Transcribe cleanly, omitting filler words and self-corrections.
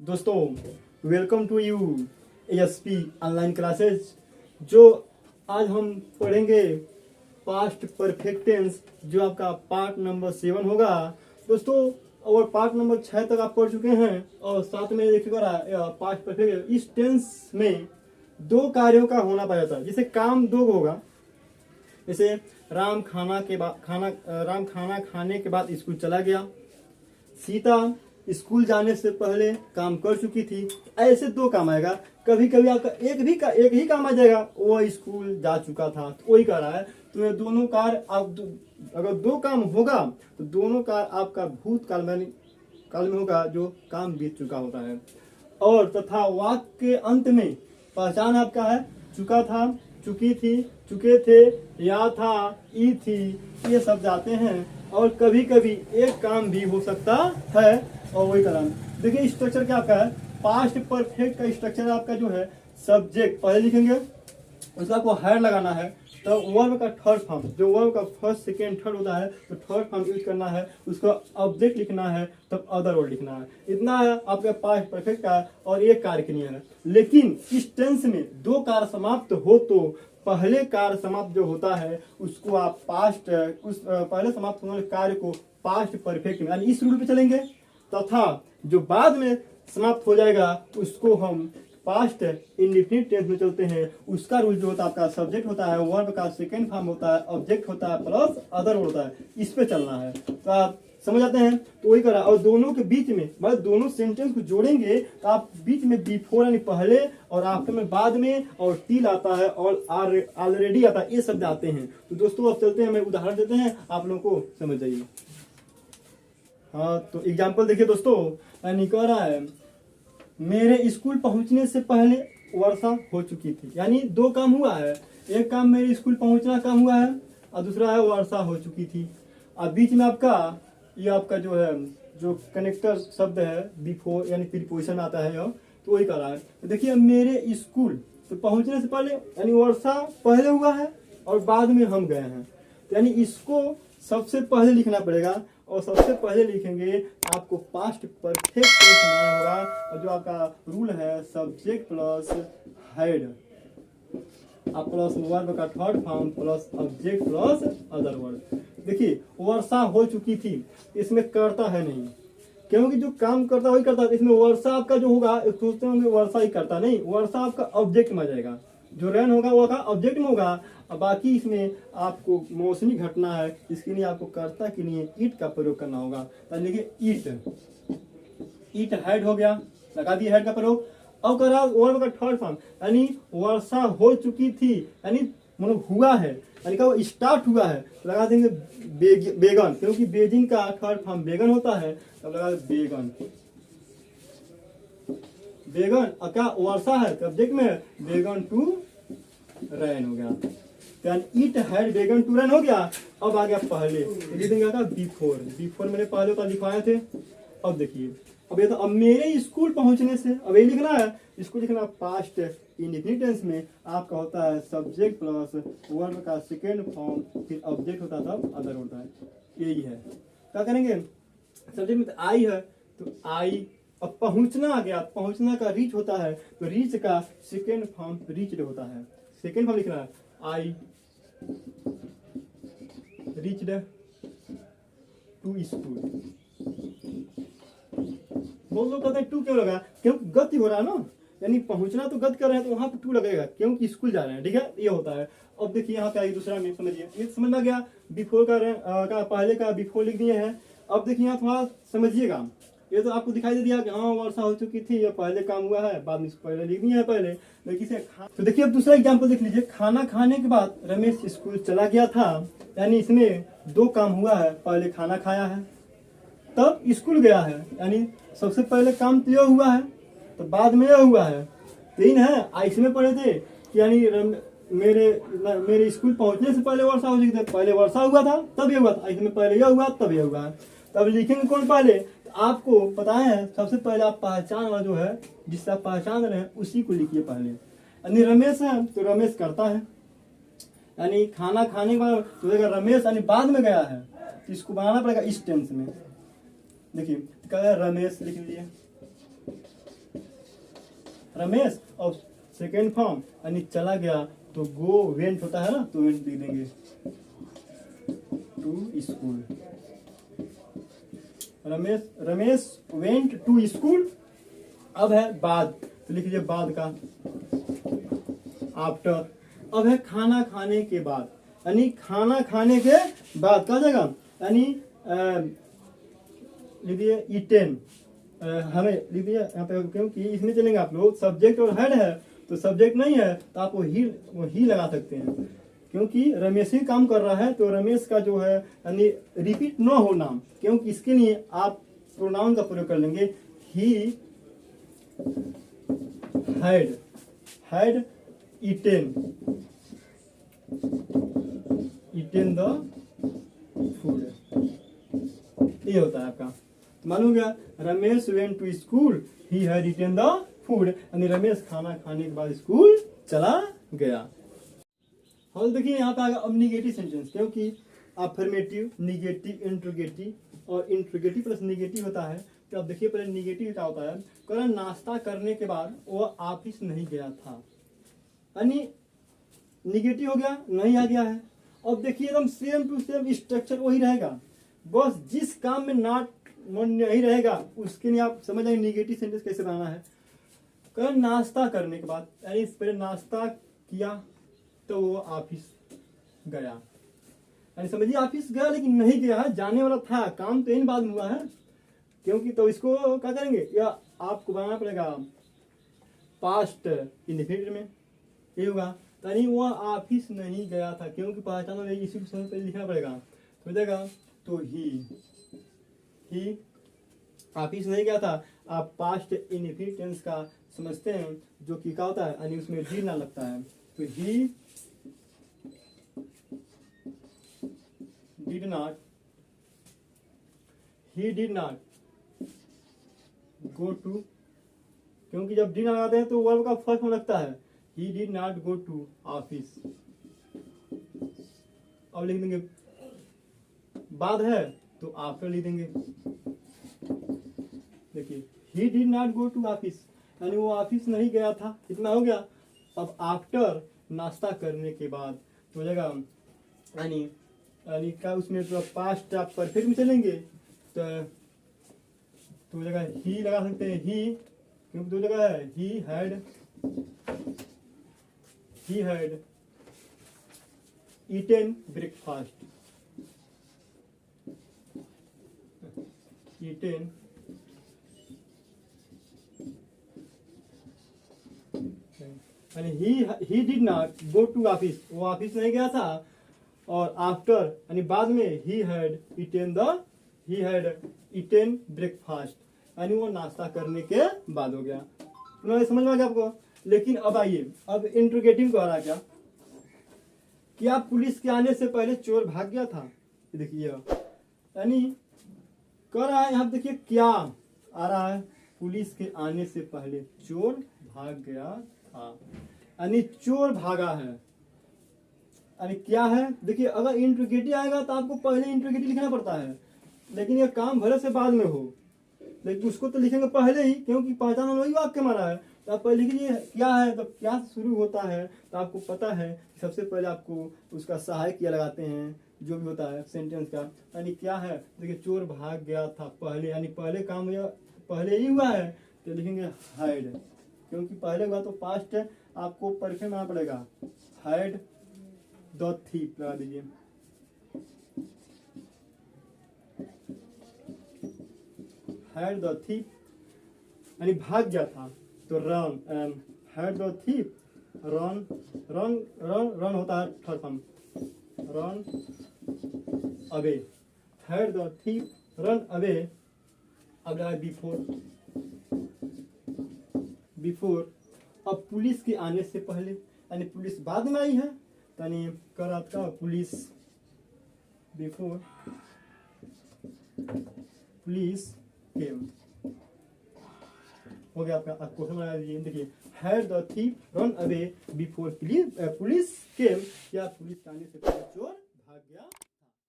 दोस्तों welcome to you ASP online classes. जो आज हम पढ़ेंगे पास्ट परफेक्ट टेंस, जो आपका पार्ट नंबर 7 होगा दोस्तों। और पार्ट नंबर 6 तक आप पढ़ चुके हैं और साथ में देखिएगा पास्ट परफेक्ट। इस टेंस में दो कार्यों का होना पाया जाता है। जैसे काम दो होगा, जैसे राम खाना खाने के बाद स्कूल चला गया। सीता स्कूल जाने से पहले काम कर चुकी थी। ऐसे दो काम आएगा। कभी कभी आपका एक ही काम आ जाएगा, वो स्कूल जा चुका था, तो वही कह रहा है। तो ये दोनों कार्य अगर दो काम होगा तो दोनों कार्य आपका भूतकाल में होगा, जो काम बीत चुका होता है। और तथा वाक्य के अंत में पहचान आपका है चुका था, चुकी थी, चुके थे, या था, ई थी, ये शब्द आते हैं। और कभी कभी एक काम भी हो सकता है और वही काम। देखिए स्ट्रक्चर क्या आपका है। पास्ट परफेक्ट का स्ट्रक्चर आपका जो है, सब्जेक्ट पहले लिखेंगे, उसका आपको हेड लगाना है। तो वर्ब का थर्ड फॉर्म, जो वर्ब का फर्स्ट सेकेंड थर्ड होता है, तो थर्ड फॉर्म यूज करना है। उसको ऑब्जेक्ट लिखना है, तब अदर वर्ड लिखना है। इतना है आपका पास्ट परफेक्ट का। और एक कार्य के नियम है। लेकिन इस टेंस में दो कार्य समाप्त हो तो पहले कार्य समाप्त जो होता है उसको आप पहले समाप्त होने वाले कार्य को पास्ट परफेक्ट में, यानी इस रूल पे चलेंगे। तथा जो बाद में समाप्त हो जाएगा उसको हम पास्ट इंडेफिनिट टेंस में चलते हैं। उसका रूल जो होता है, आपका सब्जेक्ट होता है, वर्ब का सेकेंड फॉर्म होता है, ऑब्जेक्ट होता है, प्लस अदर होता है। इस पे चलना है। तो आप समझ आते हैं, तो वही करा। और दोनों के बीच में, मतलब दोनों सेंटेंस को जोड़ेंगे तो आप बीच में बिफोर यानी पहले, और आफ्टर में बाद में, और टिल आता है, और ऑलरेडी आता है, ये शब्द आते हैं। तो दोस्तों अब चलते हैं, मैं उदाहरण देते हैं, आप लोगों को समझ जाइए। हाँ, तो एग्जाम्पल देखिए दोस्तों, यानी कह रहा है मेरे स्कूल पहुंचने से पहले वर्षा हो चुकी थी। यानी दो काम हुआ है। एक काम मेरे स्कूल पहुंचना काम हुआ है, और दूसरा है वर्षा हो चुकी थी। अब बीच में आपका ये आपका जो है, जो कनेक्टर शब्द है बिफोर यानी प्रीपोजिशन आता है, तो वही कर रहा है। तो देखिए मेरे स्कूल, तो पहुंचने से पहले यानी वर्षा पहले हुआ है और बाद में हम गए हैं। तो यानी इसको सबसे पहले लिखना पड़ेगा, और सबसे पहले लिखेंगे आपको पास्ट परफेक्ट टेंस बनाना होगा। और जो आपका रूल है सब्जेक्ट प्लस हेड, आप प्लस वर्ब का third form plus object plus other word. देखिए वर्षा हो चुकी थी, इसमें करता है नहीं, क्योंकि जो काम करता वही करता है। इसमें वर्षा आपका जो होगा, सोचते होंगे वर्षा ही करता, नहीं, वर्षा आपका ऑब्जेक्ट में आ जाएगा। जो रेन होगा वो का ऑब्जेक्ट में होगा। और बाकी इसमें आपको मौसमी घटना है, इसके लिए आपको कर्ता के लिए ईट का प्रयोग करना होगा। तो देखिए ईट हेड हो गया, लगा दिए हेड का प्रयोग। अब कर रहा वर्ब का थर्ड फॉर्म, यानी वर्षा हो चुकी थी, यानी मतलब हुआ है, यानी का वो स्टार्ट हुआ है, तो लगा देंगे बेगन, क्योंकि बेजिंग का थर्ड फॉर्म बेगन होता है। तब लगा बेगन, बेगन क्या वर्षा है, सब्जेक्ट में बेगन टू रैन हो गया। ईट हैड बेगन टू रन हो गया। अब आ गया पहले, लिखेंगे बिफोर मैंने पहले तो लिखवाए थे। अब देखिए, अब ये तो अब मेरे स्कूल पहुंचने से, अब ये लिखना है, इसको लिखना पास्ट इंडेफिनिट टेंस में आपका होता है सब्जेक्ट प्लस वर्ब का सेकेंड फॉर्म, फिर ऑब्जेक्ट होता है, तब अदर होता है। यही है। क्या करेंगे, सब्जेक्ट में तो आई है, तो आई। अब पहुंचना आ गया, पहुंचना का रीच होता है, तो रीच का सेकेंड फॉर्म रीच्ड होता है। सेकेंड फॉर्म लिखना है आई रीच्ड टू स्कूल। बहुत लोग कहते हैं टू क्यों लगा, क्योंकि गति हो रहा है ना, यानी पहुंचना तो गति कर रहे हैं, तो वहां पे टू लगेगा क्योंकि स्कूल जा रहे हैं। ठीक है, ये होता है। अब देखिए यहाँ पे आई दूसरा में, समझिए ये समझ में आ गया। बिफोर का पहले का बिफोर लिख दिए हैं। अब देखिए यहाँ थोड़ा समझिएगा, ये तो आपको दिखाई दे दिया कि हाँ वर्षा हो चुकी थी, ये पहले काम हुआ है, बाद में पहले लिख दिया है पहले। लेकिन तो देखिए अब दूसरा एग्जांपल देख लीजिए। खाना खाने के बाद रमेश स्कूल चला गया था, यानी इसमें दो काम हुआ है, पहले खाना खाया है तब स्कूल गया है, यानी सबसे पहले काम तो यह हुआ है, तो बाद में यह हुआ है। तीन है, इसमें पढ़े थे कि यानी मेरे स्कूल पहुंचने से पहले वर्षा हो चुकी थी, पहले वर्षा हुआ था तब ये हुआ था, इसमें पहले यह हुआ तब यह हुआ। तब लिखेंगे कौन पहले, आपको पता है सबसे पहले आप पहचान वाला जो है, जिससे आप पहचान रहे हैं उसी को लिखिए पहले। यानी रमेश है तो रमेश करता है, यानी खाना खाने के बाद तो रमेश यानी बाद में गया है, तो इसको बनाना पड़ेगा इस टेंस में। देखिए रमेश लिख लीजिए, रमेश, और सेकेंड फॉर्म यानी चला गया तो गो वेंट होता है ना, तो वेंट लिख देंगे to school. Ramesh went to school. अब है बाद, तो लिख लीजिए बाद का आफ्टर। अब है खाना खाने के बाद, यानी खाना खाने के बाद का जगह यानी लिख दिए ईटेन। हमें लिख दिया यहाँ पे, क्योंकि इसमें चलेंगे आप लोग सब्जेक्ट और हेड है, तो सब्जेक्ट नहीं है तो आप वो ही लगा सकते हैं, क्योंकि रमेश ही काम कर रहा है, तो रमेश का जो है यानी रिपीट न हो नाम, क्योंकि इसके लिए आप प्रोनाउन का प्रयोग कर लेंगे। He had eaten the food, ये होता है आपका। मालूम गया, Ramesh went to school, he had eaten the food, यानी रमेश खाना खाने के बाद स्कूल चला गया। और देखिए यहाँ पे आएगा अब निगेटिव सेंटेंस, क्योंकि अफर्मेटिव, निगेटिव, इंट्रोगेटिव और इंट्रोगेटिव प्लस निगेटिव होता है। तो अब देखिए पहले निगेटिव क्या होता है। करण नाश्ता करने के बाद वो ऑफिस नहीं गया था, यानी निगेटिव हो गया, नहीं आ गया है। अब देखिए एकदम सेम टू सेम स्ट्रक्चर वही रहेगा, बस जिस काम में नॉट नहीं रहेगा उसके लिए आप समझ आएंगे निगेटिव सेंटेंस कैसे बनाना है। करण नाश्ता करने के बाद, यानी पहले नाश्ता किया तो वो ऑफिस गया, यानी समझिए ऑफिस गया लेकिन नहीं गया है, जाने वाला था, काम तो इन बाद में हुआ है, क्योंकि तो इसको क्या करेंगे, या आपको बनाना पड़ेगा पास्ट इंडेफिनिट में, ये होगा, यानी वो ऑफिस नहीं गया था, क्योंकि पहचान में इसी को समय पहले लिखना पड़ेगा, तो जाएगा तो ही ऑफिस नहीं गया था। आप पास्ट इंडेफिनिट टेंस का समझते हैं, जो कि क्या होता है, यानी उसमें डी ना लगता है, तो he did not go to, क्योंकि जब डी ना लगाते हैं तो वर्ब का फर्स्ट में लगता है, he did not go to office. अब लिख देंगे बाद है तो आफ्टर लिख देंगे। देखिए he did not go to office, यानी वो ऑफिस नहीं गया था, इतना हो गया। अब आफ्टर नाश्ता करने के बाद तो हो जाएगा, यानी क्या उसमें तो पास्ट आप परफेक्ट में चलेंगे तो हो जाएगा ही लगा सकते हैं, ही क्योंकि दो जगह है, he had eaten breakfast, eaten यानी he did not go to office, वो ऑफिस नहीं गया था, और आफ्टर यानी बाद में ही हैड ईटेन ब्रेकफास्ट, यानी वो नाश्ता करने के बाद हो गया। उन्होंने समझ में आ गया आपको। लेकिन अब आइए, अब इंट्रोगेटिव को आ रहा क्या, क्या पुलिस के आने से पहले चोर भाग गया था, देखिए यानी कर रहा है यहाँ पे, देखिए क्या आ रहा है, पुलिस के आने से पहले चोर भाग गया था, यानी चोर भागा है, यानी क्या है। देखिए अगर इंट्रोगेटिव आएगा तो आपको पहले इंट्रोगेटिव लिखना पड़ता है, लेकिन ये काम भले से बाद में हो, लेकिन उसको तो लिखेंगे पहले ही, क्योंकि पहचान वही वाक्य मारा है। तो आप पहले लिखिए क्या है, तो क्या से शुरू होता है, तो आपको पता है सबसे पहले आपको उसका सहायक किया लगाते हैं, जो भी होता है सेंटेंस का, यानी क्या है। देखिए चोर भाग गया था पहले, यानी पहले काम पहले ही हुआ है, तो लिखेंगे हाइड, क्योंकि पहले हुआ तो पास्ट है, आपको परफेक्ट बनाना पड़ेगा, हाइड द थीफ लगा दीजिए। हैड द थीफ यानी भाग गया था, तो run, had the thief run, run होता है third form, run away, had the thief run away. अब लगा बिफोर, अब पुलिस के आने से पहले, यानी पुलिस बाद में आई है, यानी कर आपका पुलिस, बिफोर पुलिस केम, हो गया आपका। अब क्वेश्चन बना दीजिए, देखिए had the thief run away before police केम, या पुलिस आने से पहले चोर भाग गया